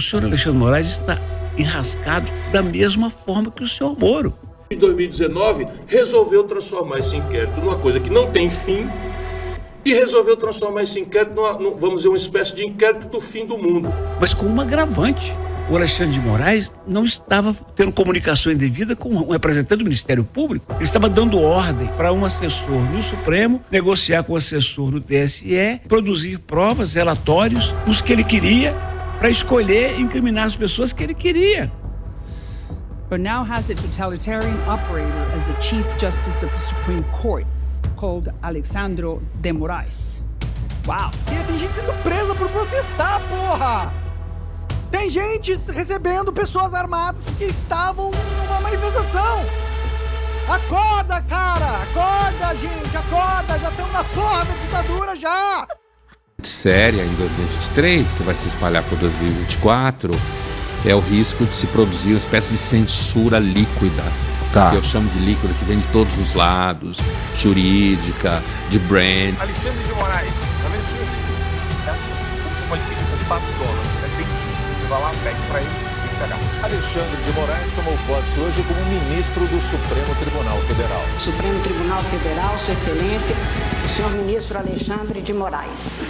O senhor Alexandre de Moraes está enrascado da mesma forma que o senhor Moro. Em 2019, resolveu transformar esse inquérito numa coisa que não tem fim e resolveu transformar esse inquérito vamos dizer, uma espécie de inquérito do fim do mundo. Mas com um agravante. O Alexandre de Moraes não estava tendo comunicação indevida com um representante do Ministério Público. Ele estava dando ordem para um assessor no Supremo negociar com o assessor no TSE, produzir provas, relatórios, os que ele queria, para escolher e incriminar as pessoas que ele queria. But now has a totalitarian operator as the Chief Justice of the Supreme Court, called Alexandre de Moraes. Uau! E tem gente sendo presa por protestar, porra! Tem gente recebendo pessoas armadas porque estavam numa manifestação! Acorda, cara! Acorda, gente! Acorda! Já estamos na porra da ditadura, já! Séria em 2023, que vai se espalhar por 2024, é o risco de se produzir uma espécie de censura líquida. Que eu chamo de líquida, que vem de todos os lados, jurídica, de brand. Alexandre de Moraes, tá vendo aqui? Você pode pedir por $4. É bem simples, você vai lá, pede pra ele e pegar. Alexandre de Moraes tomou posse hoje como ministro do Supremo Tribunal Federal. Supremo Tribunal Federal, Sua Excelência, o senhor ministro Alexandre de Moraes.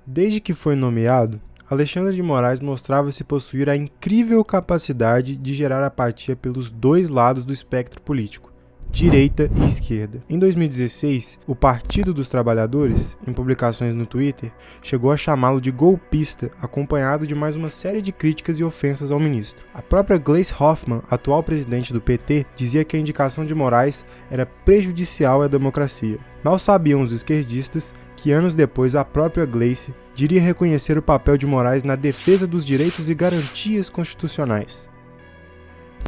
Desde que foi nomeado, Alexandre de Moraes mostrava-se possuir a incrível capacidade de gerar apatia pelos dois lados do espectro político, direita e esquerda. Em 2016, o Partido dos Trabalhadores, em publicações no Twitter, chegou a chamá-lo de golpista, acompanhado de mais uma série de críticas e ofensas ao ministro. A própria Gleisi Hoffmann, atual presidente do PT, dizia que a indicação de Moraes era prejudicial à democracia. Mal sabiam os esquerdistas que anos depois a própria Gleisi diria reconhecer o papel de Moraes na defesa dos direitos e garantias constitucionais.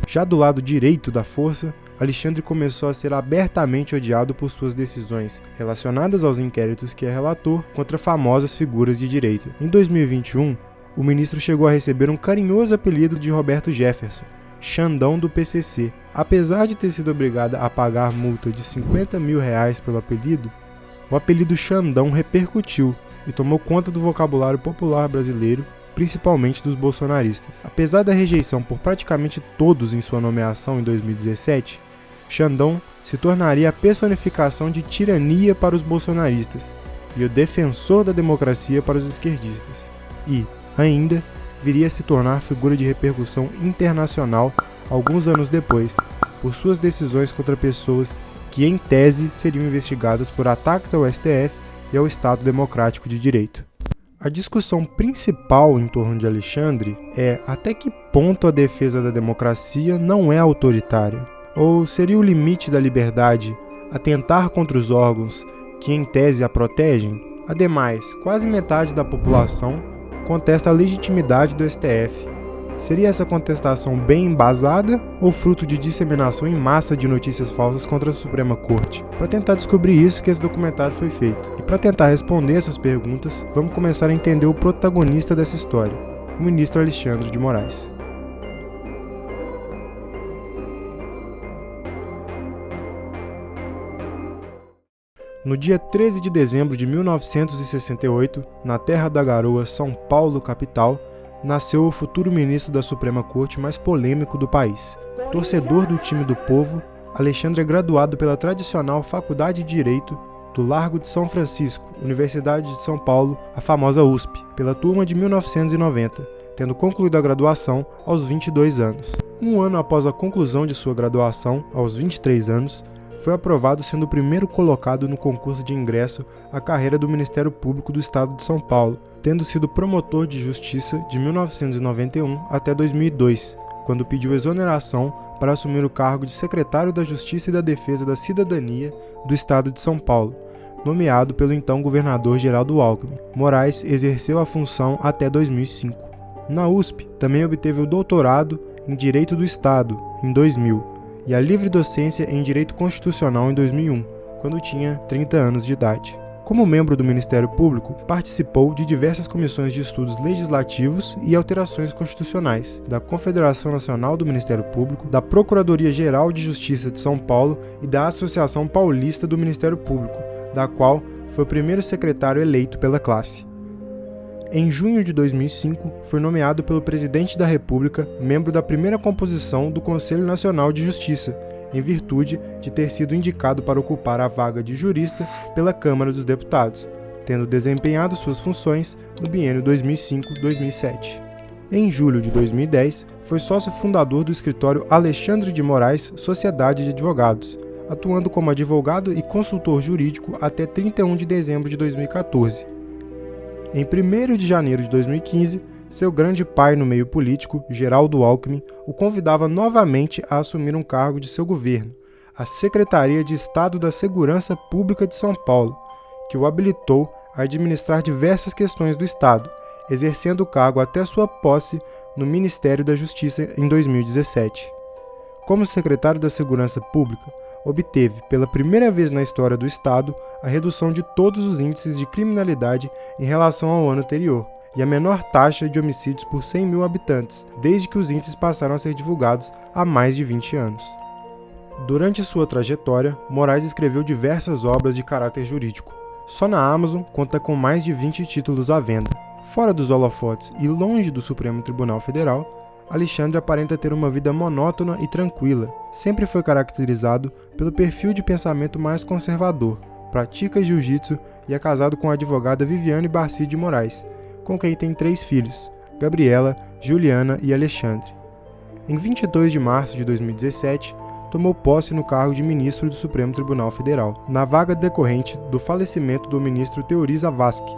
Já do lado direito da força, Alexandre começou a ser abertamente odiado por suas decisões relacionadas aos inquéritos que é relator contra famosas figuras de direita. Em 2021, o ministro chegou a receber um carinhoso apelido de Roberto Jefferson, Xandão do PCC. Apesar de ter sido obrigada a pagar multa de R$50 mil pelo apelido, o apelido Xandão repercutiu e tomou conta do vocabulário popular brasileiro, principalmente dos bolsonaristas. Apesar da rejeição por praticamente todos em sua nomeação em 2017, Xandão se tornaria a personificação de tirania para os bolsonaristas e o defensor da democracia para os esquerdistas. E, ainda, viria a se tornar figura de repercussão internacional alguns anos depois, por suas decisões contra pessoas que, em tese, seriam investigadas por ataques ao STF e ao Estado Democrático de Direito. A discussão principal em torno de Alexandre é até que ponto a defesa da democracia não é autoritária, ou seria o limite da liberdade atentar contra os órgãos que, em tese, a protegem? Ademais, quase metade da população contesta a legitimidade do STF. Seria essa contestação bem embasada ou fruto de disseminação em massa de notícias falsas contra a Suprema Corte? Para tentar descobrir isso que esse documentário foi feito. E para tentar responder essas perguntas, vamos começar a entender o protagonista dessa história, o ministro Alexandre de Moraes. No dia 13 de dezembro de 1968, na Terra da Garoa, São Paulo, capital, nasceu o futuro ministro da Suprema Corte mais polêmico do país. Torcedor do time do povo, Alexandre é graduado pela tradicional Faculdade de Direito do Largo de São Francisco, Universidade de São Paulo, a famosa USP, pela turma de 1990, tendo concluído a graduação aos 22 anos. Um ano após a conclusão de sua graduação, aos 23 anos, foi aprovado sendo o primeiro colocado no concurso de ingresso à carreira do Ministério Público do Estado de São Paulo, tendo sido promotor de justiça de 1991 até 2002, quando pediu exoneração para assumir o cargo de secretário da Justiça e da Defesa da Cidadania do Estado de São Paulo, nomeado pelo então governador Geraldo Alckmin. Moraes exerceu a função até 2005. Na USP, também obteve o doutorado em Direito do Estado, em 2000, e a livre docência em Direito Constitucional em 2001, quando tinha 30 anos de idade. Como membro do Ministério Público, participou de diversas comissões de estudos legislativos e alterações constitucionais, da Confederação Nacional do Ministério Público, da Procuradoria-Geral de Justiça de São Paulo e da Associação Paulista do Ministério Público, da qual foi o primeiro secretário eleito pela classe. Em junho de 2005, foi nomeado pelo Presidente da República membro da primeira composição do Conselho Nacional de Justiça, em virtude de ter sido indicado para ocupar a vaga de jurista pela Câmara dos Deputados, tendo desempenhado suas funções no biênio 2005-2007. Em julho de 2010, foi sócio fundador do escritório Alexandre de Moraes Sociedade de Advogados, atuando como advogado e consultor jurídico até 31 de dezembro de 2014. Em 1º de janeiro de 2015, seu grande pai no meio político, Geraldo Alckmin, o convidava novamente a assumir um cargo de seu governo, a Secretaria de Estado da Segurança Pública de São Paulo, que o habilitou a administrar diversas questões do Estado, exercendo o cargo até sua posse no Ministério da Justiça em 2017. Como secretário da Segurança Pública, obteve, pela primeira vez na história do Estado, a redução de todos os índices de criminalidade em relação ao ano anterior, e a menor taxa de homicídios por 100 mil habitantes, desde que os índices passaram a ser divulgados há mais de 20 anos. Durante sua trajetória, Moraes escreveu diversas obras de caráter jurídico. Só na Amazon conta com mais de 20 títulos à venda. Fora dos holofotes e longe do Supremo Tribunal Federal, Alexandre aparenta ter uma vida monótona e tranquila. Sempre foi caracterizado pelo perfil de pensamento mais conservador, pratica jiu-jitsu e é casado com a advogada Viviane Barci de Moraes, com quem tem 3 filhos, Gabriela, Juliana e Alexandre. Em 22 de março de 2017, tomou posse no cargo de ministro do Supremo Tribunal Federal, na vaga decorrente do falecimento do ministro Teori Zavascki.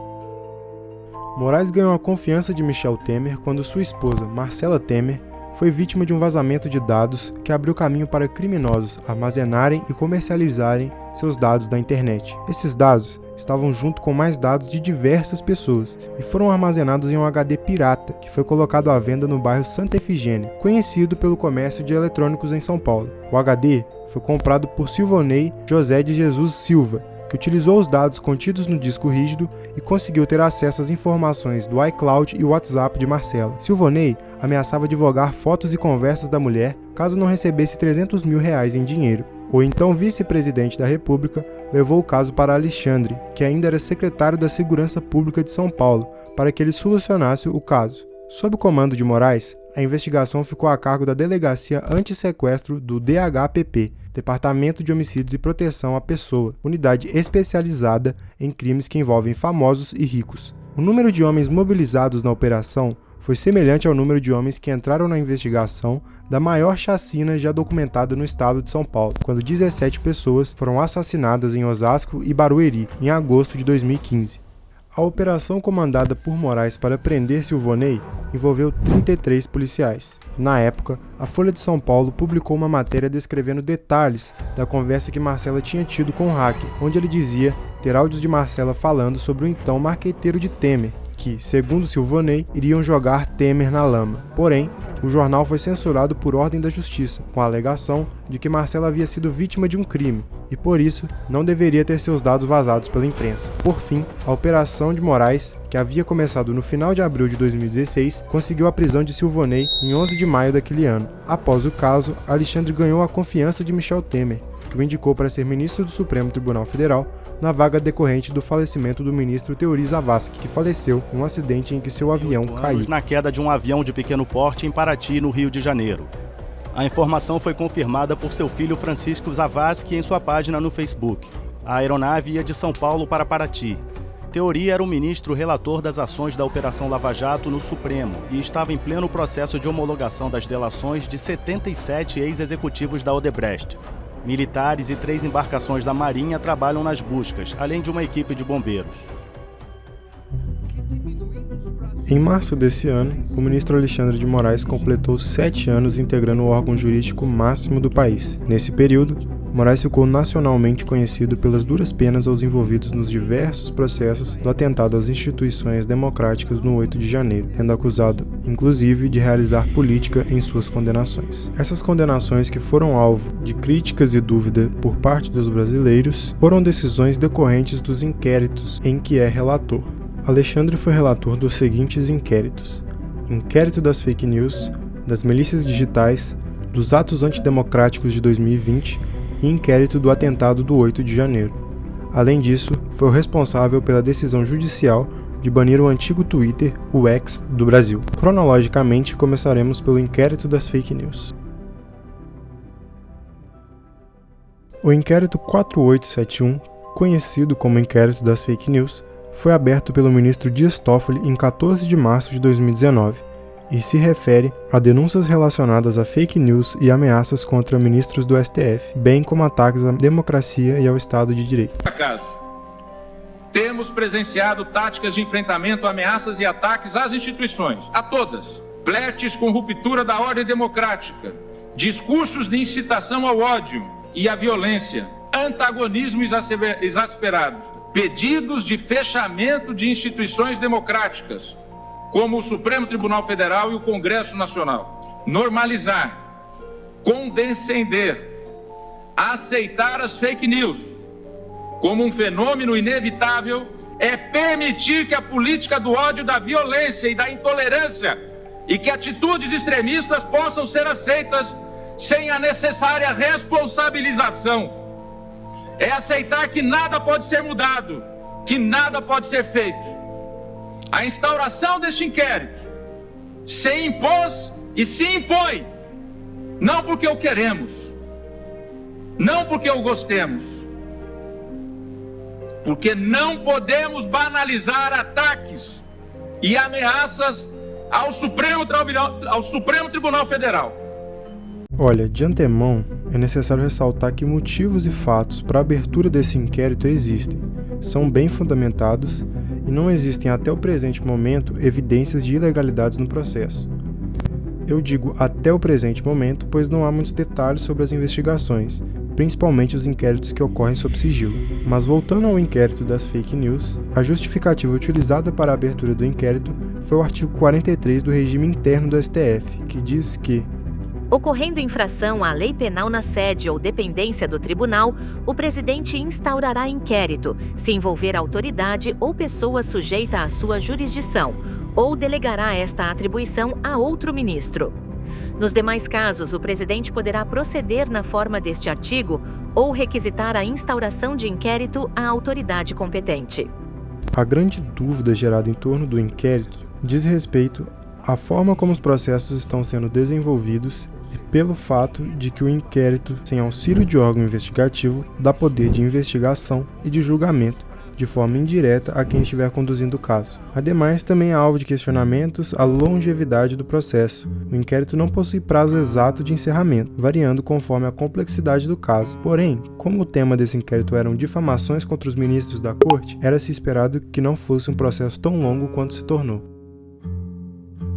Moraes ganhou a confiança de Michel Temer quando sua esposa, Marcela Temer, foi vítima de um vazamento de dados que abriu caminho para criminosos armazenarem e comercializarem seus dados da internet. Esses dados estavam junto com mais dados de diversas pessoas e foram armazenados em um HD pirata que foi colocado à venda no bairro Santa Efigênia, conhecido pelo comércio de eletrônicos em São Paulo. O HD foi comprado por Silvonei José de Jesus Silva, que utilizou os dados contidos no disco rígido e conseguiu ter acesso às informações do iCloud e WhatsApp de Marcela. Silvonei ameaçava divulgar fotos e conversas da mulher caso não recebesse R$300 mil em dinheiro. O então vice-presidente da República levou o caso para Alexandre, que ainda era secretário da Segurança Pública de São Paulo, para que ele solucionasse o caso. Sob o comando de Moraes, a investigação ficou a cargo da Delegacia Antissequestro do DHPP, Departamento de Homicídios e Proteção à Pessoa, unidade especializada em crimes que envolvem famosos e ricos. O número de homens mobilizados na operação foi semelhante ao número de homens que entraram na investigação da maior chacina já documentada no estado de São Paulo, quando 17 pessoas foram assassinadas em Osasco e Barueri, em agosto de 2015. A operação comandada por Moraes para prender Silvonei envolveu 33 policiais. Na época, a Folha de São Paulo publicou uma matéria descrevendo detalhes da conversa que Marcela tinha tido com o hacker, onde ele dizia ter áudios de Marcela falando sobre o então marqueteiro de Temer, que, segundo Silvonei, iriam jogar Temer na lama. Porém, o jornal foi censurado por ordem da Justiça, com a alegação de que Marcela havia sido vítima de um crime e, por isso, não deveria ter seus dados vazados pela imprensa. Por fim, a operação de Moraes, que havia começado no final de abril de 2016, conseguiu a prisão de Silvonei em 11 de maio daquele ano. Após o caso, Alexandre ganhou a confiança de Michel Temer, que o indicou para ser ministro do Supremo Tribunal Federal, na vaga decorrente do falecimento do ministro Teori Zavascki, que faleceu em um acidente em que seu avião caiu. Na queda de um avião de pequeno porte em Paraty, no Rio de Janeiro. A informação foi confirmada por seu filho Francisco Zavascki em sua página no Facebook. A aeronave ia de São Paulo para Paraty. Teori era o ministro relator das ações da Operação Lava Jato no Supremo e estava em pleno processo de homologação das delações de 77 ex-executivos da Odebrecht. Militares e 3 embarcações da Marinha trabalham nas buscas, além de uma equipe de bombeiros. Em março desse ano, o ministro Alexandre de Moraes completou 7 anos integrando o órgão jurídico máximo do país. Nesse período, Moraes ficou nacionalmente conhecido pelas duras penas aos envolvidos nos diversos processos do atentado às instituições democráticas no 8 de janeiro, sendo acusado, inclusive, de realizar política em suas condenações. Essas condenações, que foram alvo de críticas e dúvida por parte dos brasileiros, foram decisões decorrentes dos inquéritos em que é relator. Alexandre foi relator dos seguintes inquéritos: inquérito das fake news, das milícias digitais, dos atos antidemocráticos de 2020 e inquérito do atentado do 8 de janeiro. Além disso, foi o responsável pela decisão judicial de banir o antigo Twitter, o X, do Brasil. Cronologicamente, começaremos pelo inquérito das fake news. O inquérito 4871, conhecido como inquérito das fake news, foi aberto pelo ministro Dias Toffoli em 14 de março de 2019 e se refere a denúncias relacionadas a fake news e ameaças contra ministros do STF, bem como ataques à democracia e ao Estado de Direito. Temos presenciado táticas de enfrentamento, ameaças e ataques às instituições, a todas. Flertes com ruptura da ordem democrática, discursos de incitação ao ódio e à violência, antagonismo exasperado, pedidos de fechamento de instituições democráticas, como o Supremo Tribunal Federal e o Congresso Nacional. Normalizar, condescender, aceitar as fake news como um fenômeno inevitável é permitir que a política do ódio, da violência e da intolerância e que atitudes extremistas possam ser aceitas sem a necessária responsabilização. É aceitar que nada pode ser mudado, que nada pode ser feito. A instauração deste inquérito se impôs e se impõe, não porque o queremos, não porque o gostemos, porque não podemos banalizar ataques e ameaças ao Supremo Tribunal Federal. Olha, de antemão, é necessário ressaltar que motivos e fatos para a abertura desse inquérito existem, são bem fundamentados e não existem até o presente momento evidências de ilegalidades no processo. Eu digo até o presente momento, pois não há muitos detalhes sobre as investigações, principalmente os inquéritos que ocorrem sob sigilo. Mas voltando ao inquérito das fake news, a justificativa utilizada para a abertura do inquérito foi o artigo 43 do regime interno do STF, que diz que ocorrendo infração à lei penal na sede ou dependência do tribunal, o presidente instaurará inquérito, se envolver autoridade ou pessoa sujeita à sua jurisdição, ou delegará esta atribuição a outro ministro. Nos demais casos, o presidente poderá proceder na forma deste artigo ou requisitar a instauração de inquérito à autoridade competente. A grande dúvida gerada em torno do inquérito diz respeito à forma como os processos estão sendo desenvolvidos e pelo fato de que o inquérito, sem auxílio de órgão investigativo, dá poder de investigação e de julgamento de forma indireta a quem estiver conduzindo o caso. Ademais, também é alvo de questionamentos a longevidade do processo. O inquérito não possui prazo exato de encerramento, variando conforme a complexidade do caso. Porém, como o tema desse inquérito eram difamações contra os ministros da corte, era-se esperado que não fosse um processo tão longo quanto se tornou.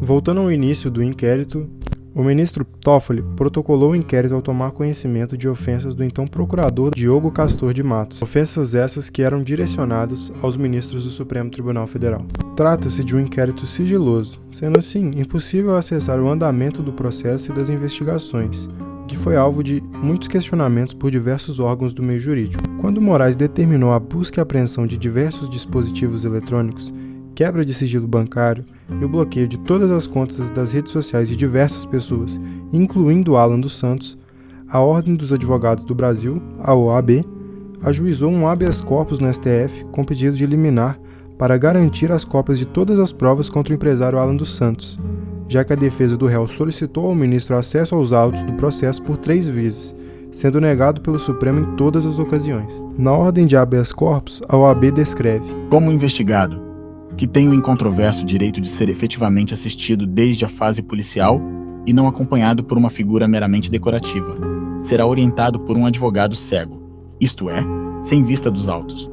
Voltando ao início do inquérito, o ministro Toffoli protocolou o inquérito ao tomar conhecimento de ofensas do então procurador Diogo Castor de Matos, ofensas essas que eram direcionadas aos ministros do Supremo Tribunal Federal. Trata-se de um inquérito sigiloso, sendo assim impossível acessar o andamento do processo e das investigações, o que foi alvo de muitos questionamentos por diversos órgãos do meio jurídico. Quando Moraes determinou a busca e apreensão de diversos dispositivos eletrônicos, quebra de sigilo bancário e o bloqueio de todas as contas das redes sociais de diversas pessoas, incluindo Alan dos Santos, a Ordem dos Advogados do Brasil, a OAB, ajuizou um habeas corpus no STF com pedido de liminar para garantir as cópias de todas as provas contra o empresário Alan dos Santos, já que a defesa do réu solicitou ao ministro acesso aos autos do processo por 3 vezes, sendo negado pelo Supremo em todas as ocasiões. Na ordem de habeas corpus, a OAB descreve: como investigado, que tem o incontroverso direito de ser efetivamente assistido desde a fase policial e não acompanhado por uma figura meramente decorativa, será orientado por um advogado cego, isto é, sem vista dos autos.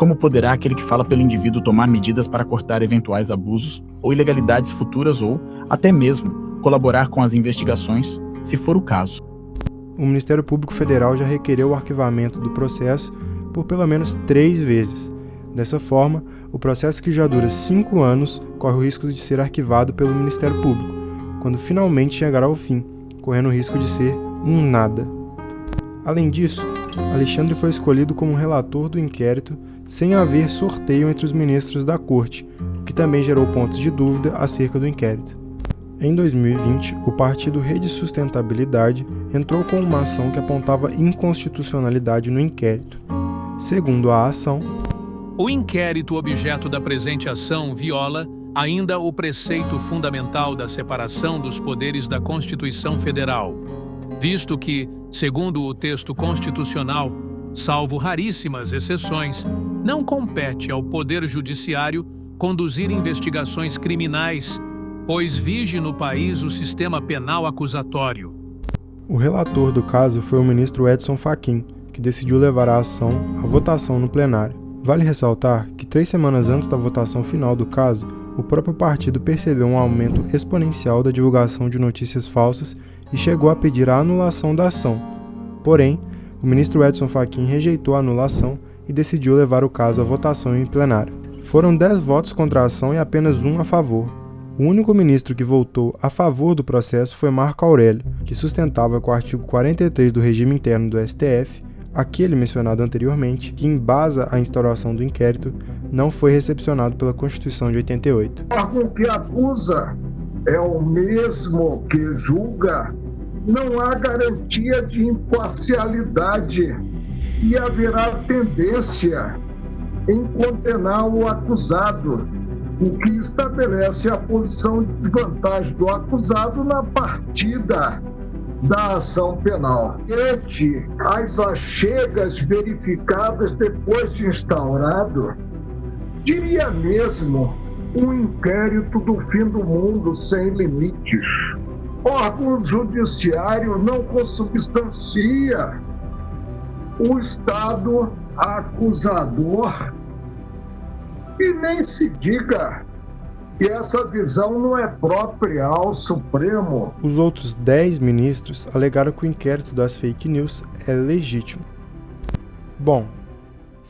como poderá aquele que fala pelo indivíduo tomar medidas para cortar eventuais abusos ou ilegalidades futuras ou, até mesmo, colaborar com as investigações, se for o caso. O Ministério Público Federal já requereu o arquivamento do processo por pelo menos 3 vezes. Dessa forma, o processo que já dura 5 anos corre o risco de ser arquivado pelo Ministério Público, quando finalmente chegará ao fim, correndo o risco de ser um nada. Além disso, Alexandre foi escolhido como relator do inquérito sem haver sorteio entre os ministros da Corte, o que também gerou pontos de dúvida acerca do inquérito. Em 2020, o partido Rede Sustentabilidade entrou com uma ação que apontava inconstitucionalidade no inquérito. Segundo a ação, o inquérito objeto da presente ação viola ainda o preceito fundamental da separação dos poderes da Constituição Federal, visto que, segundo o texto constitucional, salvo raríssimas exceções, não compete ao Poder Judiciário conduzir investigações criminais, pois vige no país o sistema penal acusatório. O relator do caso foi o ministro Edson Fachin, que decidiu levar a ação à votação no plenário. Vale ressaltar que 3 semanas antes da votação final do caso, o próprio partido percebeu um aumento exponencial da divulgação de notícias falsas e chegou a pedir a anulação da ação. Porém, o ministro Edson Fachin rejeitou a anulação e decidiu levar o caso à votação em plenário. Foram 10 votos contra a ação e apenas 1 a favor. O único ministro que votou a favor do processo foi Marco Aurélio, que sustentava que o artigo 43 do regime interno do STF, aquele mencionado anteriormente, que embasa a instauração do inquérito, não foi recepcionado pela Constituição de 88. O órgão que acusa é o mesmo que julga. Não há garantia de imparcialidade e haverá tendência em condenar o acusado, o que estabelece a posição de desvantagem do acusado na partida da ação penal. Entre as achegas verificadas depois de instaurado, diria mesmo um inquérito do fim do mundo sem limites. Órgão judiciário não consubstancia o Estado acusador e nem se diga que essa visão não é própria ao Supremo. Os outros 10 ministros alegaram que o inquérito das fake news é legítimo. Bom,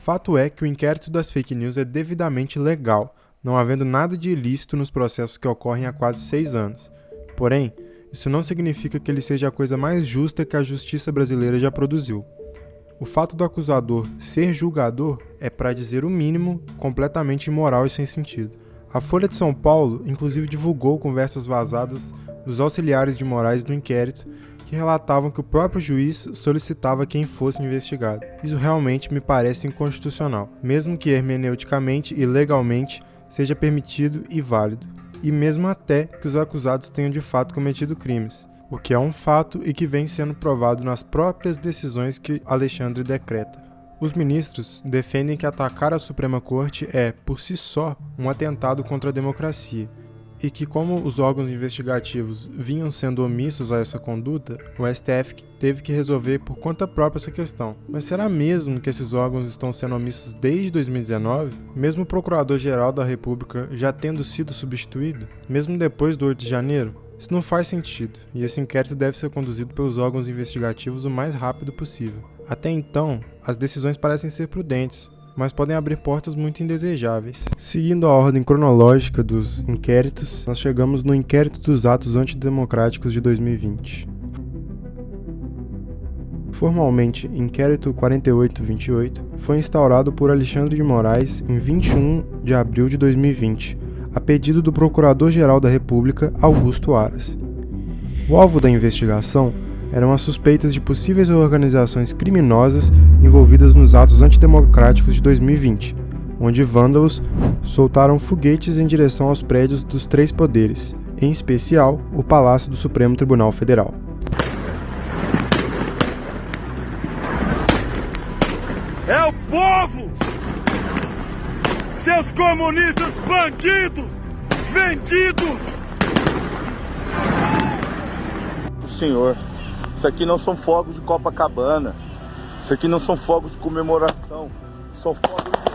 fato é que o inquérito das fake news é devidamente legal, não havendo nada de ilícito nos processos que ocorrem há quase 6 anos. Porém, isso não significa que ele seja a coisa mais justa que a justiça brasileira já produziu. O fato do acusador ser julgador é, para dizer o mínimo, completamente imoral e sem sentido. A Folha de São Paulo, inclusive, divulgou conversas vazadas dos auxiliares de Moraes no inquérito que relatavam que o próprio juiz solicitava quem fosse investigado. Isso realmente me parece inconstitucional, mesmo que hermeneuticamente e legalmente seja permitido e válido, e mesmo até que os acusados tenham de fato cometido crimes, o que é um fato e que vem sendo provado nas próprias decisões que Alexandre decreta. Os ministros defendem que atacar a Suprema Corte é, por si só, um atentado contra a democracia, e que, como os órgãos investigativos vinham sendo omissos a essa conduta, o STF teve que resolver por conta própria essa questão. Mas será mesmo que esses órgãos estão sendo omissos desde 2019? Mesmo o Procurador-Geral da República já tendo sido substituído? Mesmo depois do 8 de janeiro? Isso não faz sentido, e esse inquérito deve ser conduzido pelos órgãos investigativos o mais rápido possível. Até então, as decisões parecem ser prudentes, mas podem abrir portas muito indesejáveis. Seguindo a ordem cronológica dos inquéritos, nós chegamos no inquérito dos atos antidemocráticos de 2020. Formalmente, inquérito 4828 foi instaurado por Alexandre de Moraes em 21 de abril de 2020, a pedido do Procurador-Geral da República, Augusto Aras. O alvo da investigação eram as suspeitas de possíveis organizações criminosas envolvidas nos atos antidemocráticos de 2020, onde vândalos soltaram foguetes em direção aos prédios dos 3 poderes, em especial o Palácio do Supremo Tribunal Federal. É o povo! Seus comunistas bandidos! Vendidos! Senhor, isso aqui não são fogos de Copacabana. Isso aqui não são fogos de comemoração. São fogos de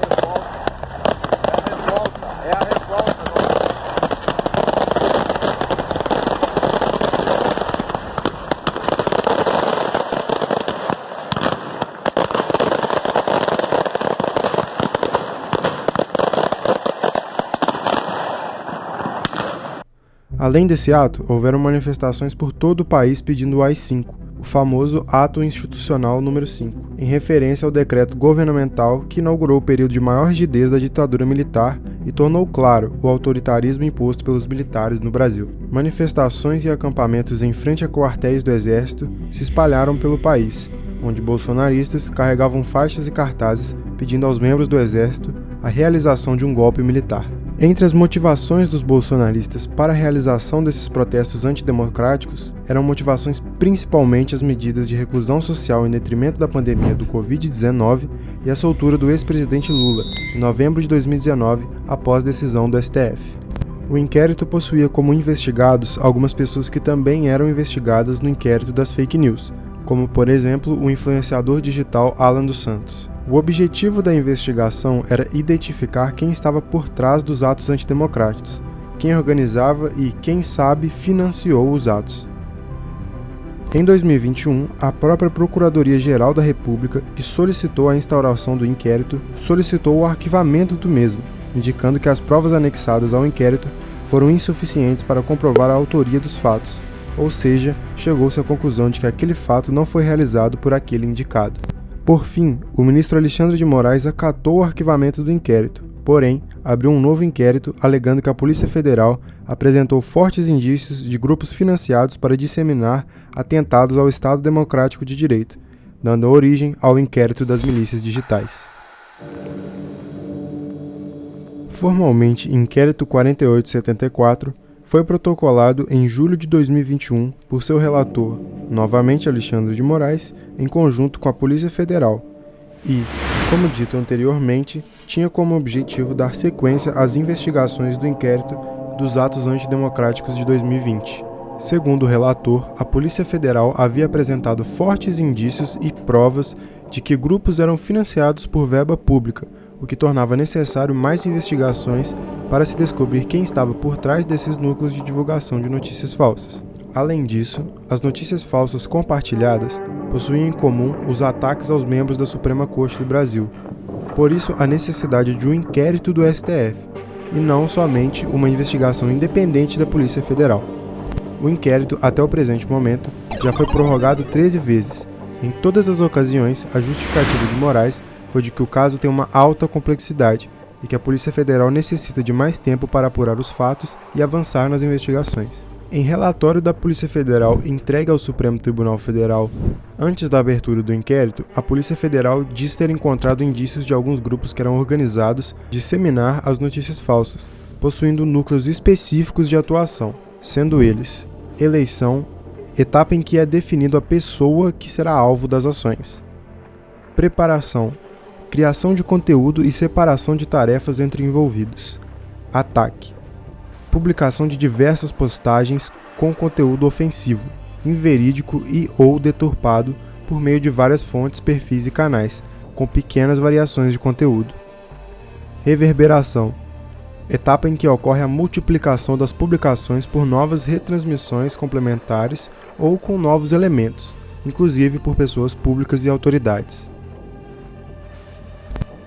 Além desse ato, houveram manifestações por todo o país pedindo o AI-5, o famoso Ato Institucional número 5, em referência ao decreto governamental que inaugurou o período de maior rigidez da ditadura militar e tornou claro o autoritarismo imposto pelos militares no Brasil. Manifestações e acampamentos em frente a quartéis do Exército se espalharam pelo país, onde bolsonaristas carregavam faixas e cartazes pedindo aos membros do Exército a realização de um golpe militar. Entre as motivações dos bolsonaristas para a realização desses protestos antidemocráticos eram motivações principalmente as medidas de reclusão social em detrimento da pandemia do Covid-19 e a soltura do ex-presidente Lula, em novembro de 2019, após decisão do STF. O inquérito possuía como investigados algumas pessoas que também eram investigadas no inquérito das fake news, como, por exemplo, o influenciador digital Alan dos Santos. O objetivo da investigação era identificar quem estava por trás dos atos antidemocráticos, quem organizava e, quem sabe, financiou os atos. Em 2021, a própria Procuradoria-Geral da República, que solicitou a instauração do inquérito, solicitou o arquivamento do mesmo, indicando que as provas anexadas ao inquérito foram insuficientes para comprovar a autoria dos fatos, ou seja, chegou-se à conclusão de que aquele fato não foi realizado por aquele indicado. Por fim, o ministro Alexandre de Moraes acatou o arquivamento do inquérito, porém, abriu um novo inquérito alegando que a Polícia Federal apresentou fortes indícios de grupos financiados para disseminar atentados ao Estado Democrático de Direito, dando origem ao inquérito das milícias digitais. Formalmente, Inquérito 4874 foi protocolado em julho de 2021 por seu relator, novamente Alexandre de Moraes, em conjunto com a Polícia Federal, e, como dito anteriormente, tinha como objetivo dar sequência às investigações do inquérito dos atos antidemocráticos de 2020. Segundo o relator, a Polícia Federal havia apresentado fortes indícios e provas de que grupos eram financiados por verba pública, o que tornava necessário mais investigações para se descobrir quem estava por trás desses núcleos de divulgação de notícias falsas. Além disso, as notícias falsas compartilhadas possuíam em comum os ataques aos membros da Suprema Corte do Brasil. Por isso, a necessidade de um inquérito do STF, e não somente uma investigação independente da Polícia Federal. O inquérito, até o presente momento, já foi prorrogado 13 vezes. Em todas as ocasiões, a justificativa de Moraes foi de que o caso tem uma alta complexidade e que a Polícia Federal necessita de mais tempo para apurar os fatos e avançar nas investigações. Em relatório da Polícia Federal entregue ao Supremo Tribunal Federal antes da abertura do inquérito, a Polícia Federal diz ter encontrado indícios de alguns grupos que eram organizados disseminar as notícias falsas, possuindo núcleos específicos de atuação, sendo eles: eleição, etapa em que é definido a pessoa que será alvo das ações; preparação, criação de conteúdo e separação de tarefas entre envolvidos; ataque, publicação de diversas postagens com conteúdo ofensivo, inverídico e ou deturpado por meio de várias fontes, perfis e canais, com pequenas variações de conteúdo; reverberação, etapa em que ocorre a multiplicação das publicações por novas retransmissões complementares ou com novos elementos, inclusive por pessoas públicas e autoridades.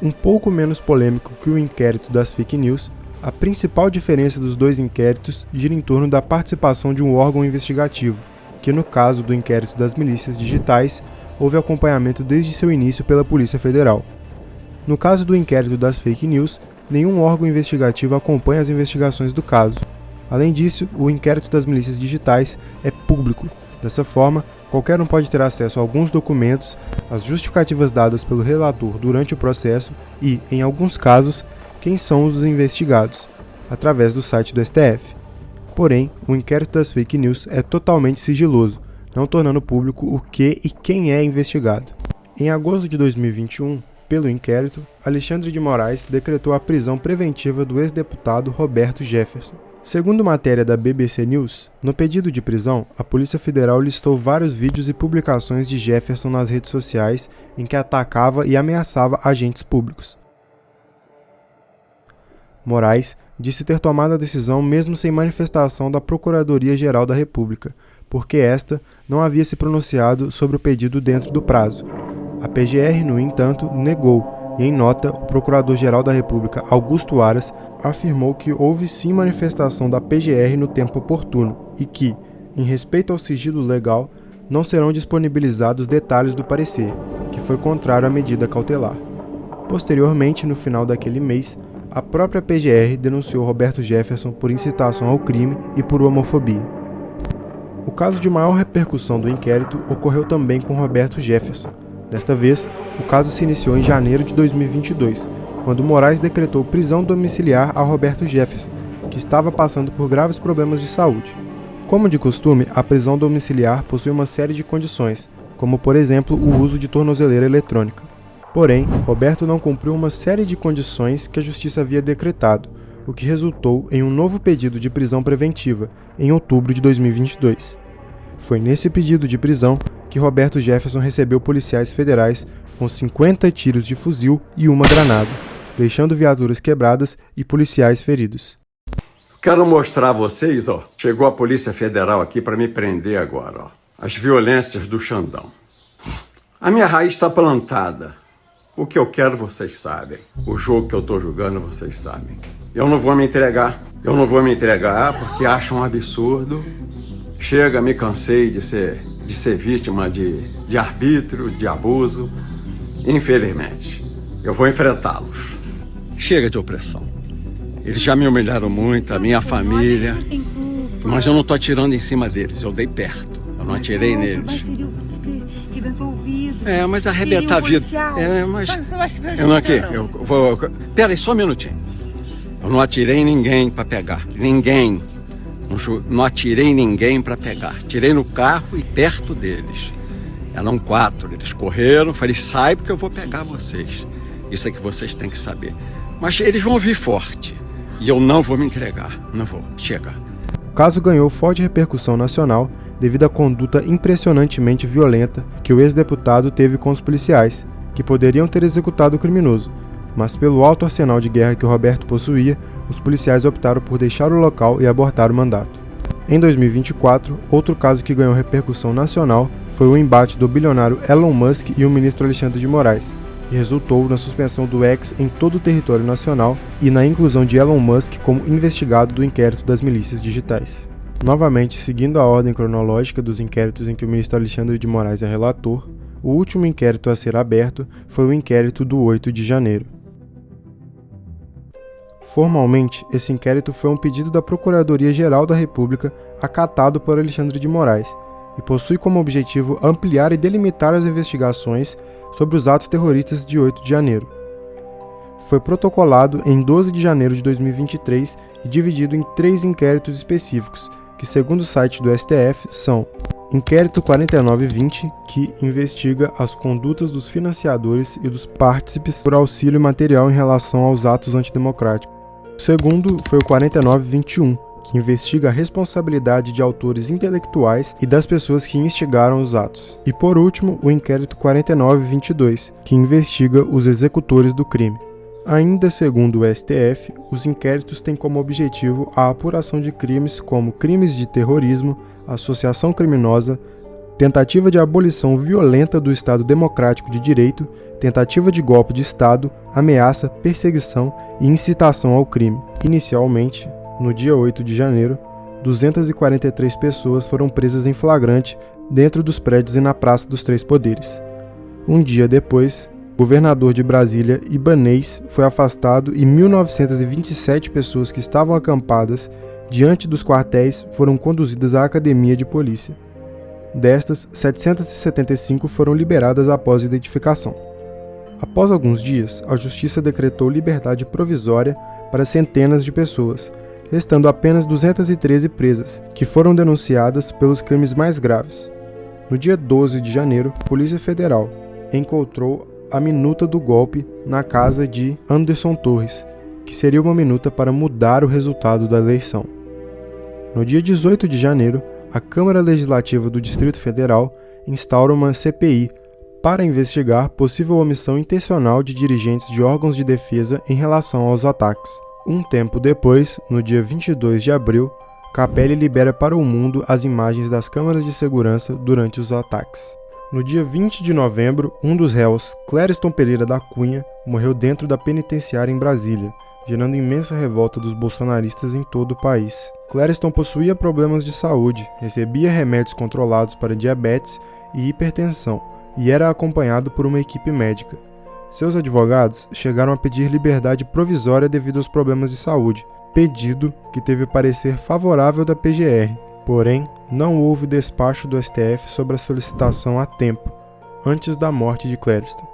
Um pouco menos polêmico que o inquérito das fake news, a principal diferença dos dois inquéritos gira em torno da participação de um órgão investigativo, que no caso do inquérito das milícias digitais, houve acompanhamento desde seu início pela Polícia Federal. No caso do inquérito das fake news, nenhum órgão investigativo acompanha as investigações do caso. Além disso, o inquérito das milícias digitais é público. Dessa forma, qualquer um pode ter acesso a alguns documentos, as justificativas dadas pelo relator durante o processo e, em alguns casos, quem são os investigados, através do site do STF. Porém, o inquérito das fake news é totalmente sigiloso, não tornando público o que e quem é investigado. Em agosto de 2021, pelo inquérito, Alexandre de Moraes decretou a prisão preventiva do ex-deputado Roberto Jefferson. Segundo matéria da BBC News, no pedido de prisão, a Polícia Federal listou vários vídeos e publicações de Jefferson nas redes sociais em que atacava e ameaçava agentes públicos. Moraes disse ter tomado a decisão mesmo sem manifestação da Procuradoria-Geral da República, porque esta não havia se pronunciado sobre o pedido dentro do prazo. A PGR, no entanto, negou, e em nota, o Procurador-Geral da República, Augusto Aras, afirmou que houve sim manifestação da PGR no tempo oportuno e que, em respeito ao sigilo legal, não serão disponibilizados detalhes do parecer, que foi contrário à medida cautelar. Posteriormente, no final daquele mês, a própria PGR denunciou Roberto Jefferson por incitação ao crime e por homofobia. O caso de maior repercussão do inquérito ocorreu também com Roberto Jefferson. Desta vez, o caso se iniciou em janeiro de 2022, quando Moraes decretou prisão domiciliar a Roberto Jefferson, que estava passando por graves problemas de saúde. Como de costume, a prisão domiciliar possui uma série de condições, como por exemplo o uso de tornozeleira eletrônica. Porém, Roberto não cumpriu uma série de condições que a Justiça havia decretado, o que resultou em um novo pedido de prisão preventiva, em outubro de 2022. Foi nesse pedido de prisão que Roberto Jefferson recebeu policiais federais com 50 tiros de fuzil e uma granada, deixando viaturas quebradas e policiais feridos. Quero mostrar a vocês, chegou a Polícia Federal aqui para me prender agora, as violências do Xandão. A minha raiz está plantada. O que eu quero, vocês sabem. O jogo que eu estou jogando, vocês sabem. Eu não vou me entregar. Eu não vou me entregar porque acho um absurdo. Chega, me cansei de ser vítima de arbítrio, de abuso. Infelizmente, eu vou enfrentá-los. Chega de opressão. Eles já me humilharam muito, a minha família. Mas eu não estou atirando em cima deles, eu dei perto. Eu não atirei neles. Mas arrebentar a vida. Eu não aqui. Eu vou. Pera aí, só um minutinho. Eu não atirei em ninguém para pegar. Ninguém. Não atirei em ninguém para pegar. Tirei no carro e perto deles. Eram 4. Eles correram. Falei, saiba que eu vou pegar vocês. Isso é que vocês têm que saber. Mas eles vão vir forte. E eu não vou me entregar. Não vou. Chega. O caso ganhou forte repercussão nacional devido à conduta impressionantemente violenta que o ex-deputado teve com os policiais, que poderiam ter executado o criminoso, mas pelo alto arsenal de guerra que o Roberto possuía, os policiais optaram por deixar o local e abortar o mandato. Em 2024, outro caso que ganhou repercussão nacional foi o embate do bilionário Elon Musk e o ministro Alexandre de Moraes, e resultou na suspensão do X em todo o território nacional e na inclusão de Elon Musk como investigado do inquérito das milícias digitais. Novamente, seguindo a ordem cronológica dos inquéritos em que o ministro Alexandre de Moraes é relator, o último inquérito a ser aberto foi o inquérito do 8 de janeiro. Formalmente, esse inquérito foi um pedido da Procuradoria-Geral da República acatado por Alexandre de Moraes e possui como objetivo ampliar e delimitar as investigações sobre os atos terroristas de 8 de janeiro. Foi protocolado em 12 de janeiro de 2023 e dividido em 3 inquéritos específicos, que segundo o site do STF são: Inquérito 4920, que investiga as condutas dos financiadores e dos partícipes por auxílio material em relação aos atos antidemocráticos. O segundo foi o 4921, que investiga a responsabilidade de autores intelectuais e das pessoas que instigaram os atos. E por último, o Inquérito 4922, que investiga os executores do crime. Ainda segundo o STF, os inquéritos têm como objetivo a apuração de crimes como crimes de terrorismo, associação criminosa, tentativa de abolição violenta do Estado Democrático de Direito, tentativa de golpe de Estado, ameaça, perseguição e incitação ao crime. Inicialmente, no dia 8 de janeiro, 243 pessoas foram presas em flagrante dentro dos prédios e na Praça dos Três Poderes. Um dia depois, o governador de Brasília, Ibanez, foi afastado e 1.927 pessoas que estavam acampadas diante dos quartéis foram conduzidas à academia de polícia. Destas, 775 foram liberadas após identificação. Após alguns dias, a Justiça decretou liberdade provisória para centenas de pessoas, restando apenas 213 presas, que foram denunciadas pelos crimes mais graves. No dia 12 de janeiro, a Polícia Federal encontrou a minuta do golpe na casa de Anderson Torres, que seria uma minuta para mudar o resultado da eleição. No dia 18 de janeiro, a Câmara Legislativa do Distrito Federal instaura uma CPI para investigar possível omissão intencional de dirigentes de órgãos de defesa em relação aos ataques. Um tempo depois, no dia 22 de abril, Capelli libera para o mundo as imagens das câmeras de segurança durante os ataques. No dia 20 de novembro, um dos réus, Clériston Pereira da Cunha, morreu dentro da penitenciária em Brasília, gerando imensa revolta dos bolsonaristas em todo o país. Clériston possuía problemas de saúde, recebia remédios controlados para diabetes e hipertensão, e era acompanhado por uma equipe médica. Seus advogados chegaram a pedir liberdade provisória devido aos problemas de saúde, pedido que teve parecer favorável da PGR. Porém, não houve despacho do STF sobre a solicitação a tempo, antes da morte de Clériston.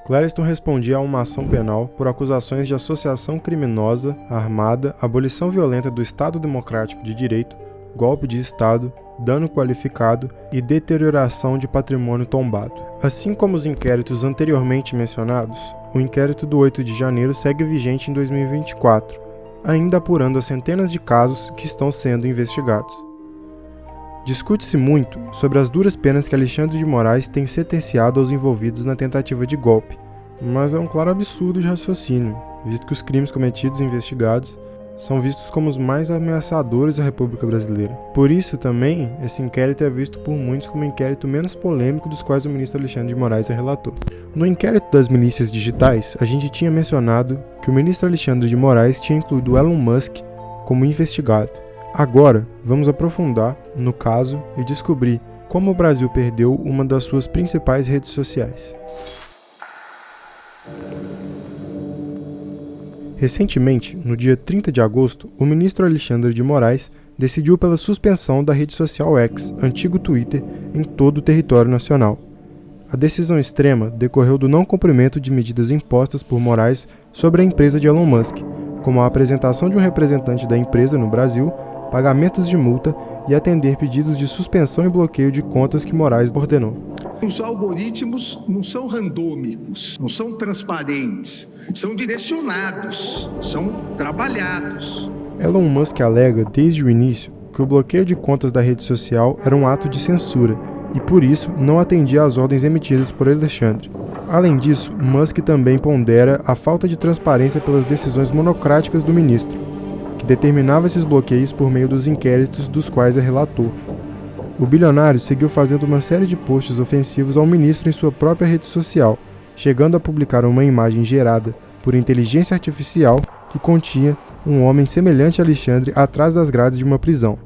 Clériston respondia a uma ação penal por acusações de associação criminosa, armada, abolição violenta do Estado Democrático de Direito, golpe de Estado, dano qualificado e deterioração de patrimônio tombado. Assim como os inquéritos anteriormente mencionados, o inquérito do 8 de janeiro segue vigente em 2024, ainda apurando as centenas de casos que estão sendo investigados. Discute-se muito sobre as duras penas que Alexandre de Moraes tem sentenciado aos envolvidos na tentativa de golpe, mas é um claro absurdo de raciocínio, visto que os crimes cometidos e investigados são vistos como os mais ameaçadores à República Brasileira. Por isso, também, esse inquérito é visto por muitos como o inquérito menos polêmico dos quais o ministro Alexandre de Moraes é relator. No inquérito das milícias digitais, a gente tinha mencionado que o ministro Alexandre de Moraes tinha incluído Elon Musk como investigado. Agora, vamos aprofundar no caso e descobrir como o Brasil perdeu uma das suas principais redes sociais. Recentemente, no dia 30 de agosto, o ministro Alexandre de Moraes decidiu pela suspensão da rede social X, antigo Twitter, em todo o território nacional. A decisão extrema decorreu do não cumprimento de medidas impostas por Moraes sobre a empresa de Elon Musk, como a apresentação de um representante da empresa no Brasil, pagamentos de multa e atender pedidos de suspensão e bloqueio de contas que Moraes ordenou. Os algoritmos não são randômicos, não são transparentes, são direcionados, são trabalhados. Elon Musk alega desde o início que o bloqueio de contas da rede social era um ato de censura e, por isso, não atendia às ordens emitidas por Alexandre. Além disso, Musk também pondera a falta de transparência pelas decisões monocráticas do ministro, que determinava esses bloqueios por meio dos inquéritos dos quais é relator. O bilionário seguiu fazendo uma série de posts ofensivos ao ministro em sua própria rede social, chegando a publicar uma imagem gerada por inteligência artificial que continha um homem semelhante a Alexandre atrás das grades de uma prisão.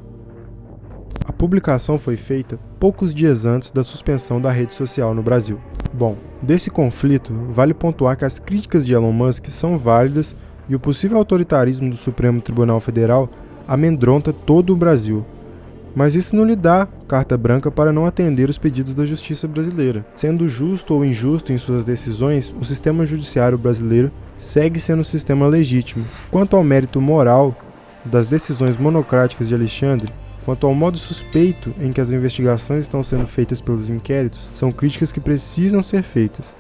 A publicação foi feita poucos dias antes da suspensão da rede social no Brasil. Bom, desse conflito, vale pontuar que as críticas de Elon Musk são válidas e o possível autoritarismo do Supremo Tribunal Federal amedronta todo o Brasil. Mas isso não lhe dá carta branca para não atender os pedidos da justiça brasileira. Sendo justo ou injusto em suas decisões, o sistema judiciário brasileiro segue sendo um sistema legítimo. Quanto ao mérito moral das decisões monocráticas de Alexandre, quanto ao modo suspeito em que as investigações estão sendo feitas pelos inquéritos, são críticas que precisam ser feitas,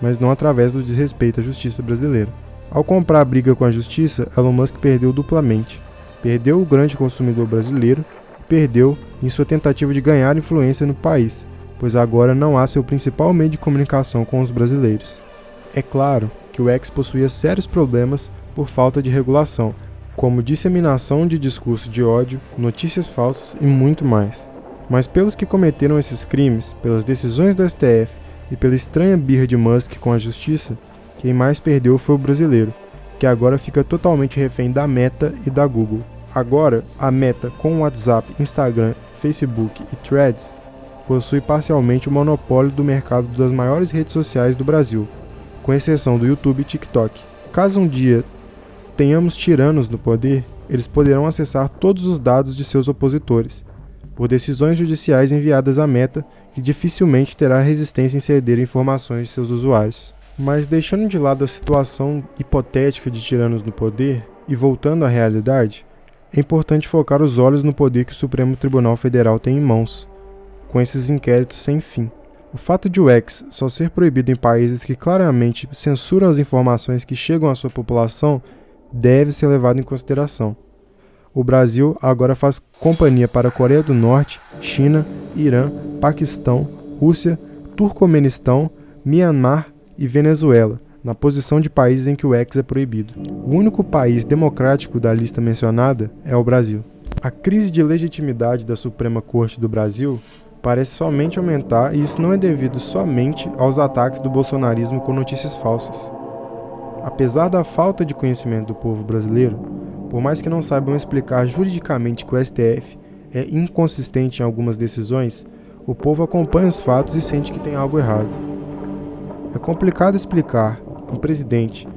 mas não através do desrespeito à justiça brasileira. Ao comprar a briga com a justiça, Elon Musk perdeu duplamente. Perdeu o grande consumidor brasileiro e perdeu em sua tentativa de ganhar influência no país, pois agora não há seu principal meio de comunicação com os brasileiros. É claro que o X possuía sérios problemas por falta de regulação, como disseminação de discurso de ódio, notícias falsas e muito mais. Mas pelos que cometeram esses crimes, pelas decisões do STF e pela estranha birra de Musk com a justiça, quem mais perdeu foi o brasileiro, que agora fica totalmente refém da Meta e da Google. Agora, a Meta, com o WhatsApp, Instagram, Facebook e Threads, possui parcialmente o monopólio do mercado das maiores redes sociais do Brasil, com exceção do YouTube e TikTok. Caso um dia tenhamos tiranos no poder, eles poderão acessar todos os dados de seus opositores, por decisões judiciais enviadas à Meta, que dificilmente terá resistência em ceder informações de seus usuários. Mas deixando de lado a situação hipotética de tiranos no poder e voltando à realidade, é importante focar os olhos no poder que o Supremo Tribunal Federal tem em mãos, com esses inquéritos sem fim. O fato de o X só ser proibido em países que claramente censuram as informações que chegam à sua população deve ser levado em consideração. O Brasil agora faz companhia para a Coreia do Norte, China, Irã, Paquistão, Rússia, Turcomenistão, Myanmar e Venezuela, na posição de países em que o X é proibido. O único país democrático da lista mencionada é o Brasil. A crise de legitimidade da Suprema Corte do Brasil parece somente aumentar, e isso não é devido somente aos ataques do bolsonarismo com notícias falsas. Apesar da falta de conhecimento do povo brasileiro, por mais que não saibam explicar juridicamente que o STF é inconsistente em algumas decisões, o povo acompanha os fatos e sente que tem algo errado. É complicado explicar que um presidente,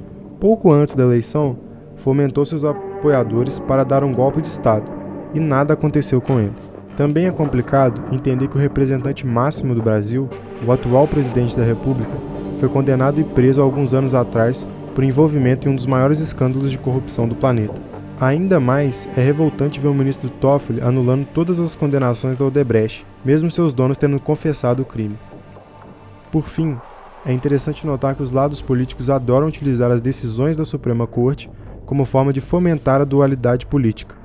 pouco antes da eleição, fomentou seus apoiadores para dar um golpe de Estado, e nada aconteceu com ele. Também é complicado entender que o representante máximo do Brasil, o atual presidente da República, foi condenado e preso há alguns anos atrás por envolvimento em um dos maiores escândalos de corrupção do planeta. Ainda mais é revoltante ver o ministro Toffoli anulando todas as condenações da Odebrecht, mesmo seus donos tendo confessado o crime. Por fim, é interessante notar que os lados políticos adoram utilizar as decisões da Suprema Corte como forma de fomentar a dualidade política.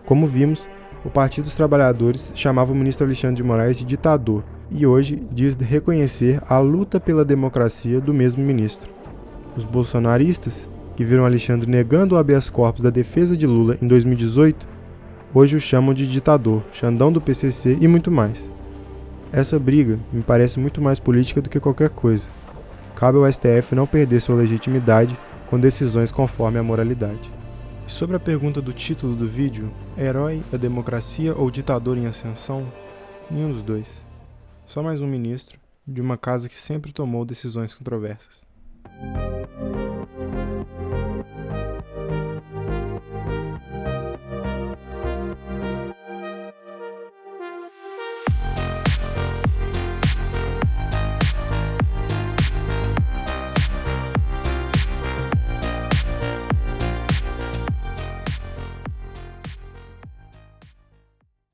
Como vimos, o Partido dos Trabalhadores chamava o ministro Alexandre de Moraes de ditador e hoje diz reconhecer a luta pela democracia do mesmo ministro. Os bolsonaristas, que viram Alexandre negando o habeas corpus da defesa de Lula em 2018, hoje o chamam de ditador, Xandão do PCC e muito mais. Essa briga me parece muito mais política do que qualquer coisa. Cabe ao STF não perder sua legitimidade com decisões conforme a moralidade. E sobre a pergunta do título do vídeo, herói da democracia ou ditador em ascensão? Nenhum dos dois. Só mais um ministro de uma casa que sempre tomou decisões controversas.